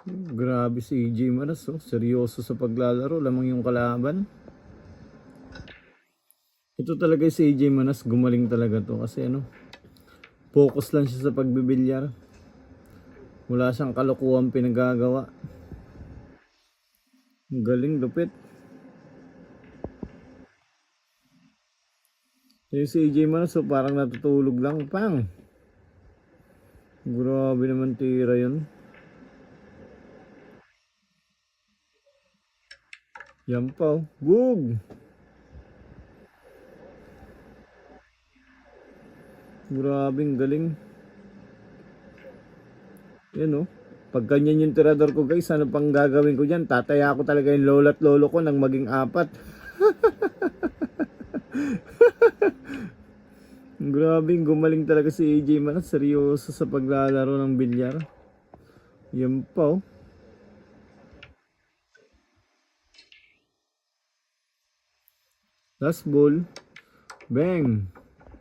Grabe si AJ Manas, oh. Seryoso sa paglalaro, lamang yung kalaban. Ito talaga si AJ Manas, gumaling talaga to kasi focus lang siya sa pagbibilyar. Wala siyang kalokohan pinagagawa. Galing, lupit. Yung si AJ Manas, so parang natutulog lang. Pang! Grabe naman tira yun. Yan pa, oh. Boog! Grabing galing. Yan, oh. Pag ganyan yung tirador ko, guys, ano pang gagawin ko dyan? Tataya ko talaga yung lolo at lolo ko nang maging 4. Grabing gumaling talaga si AJ Manas. Seryoso sa paglalaro ng bilyar. Yan pa, oh. Last ball. Bang!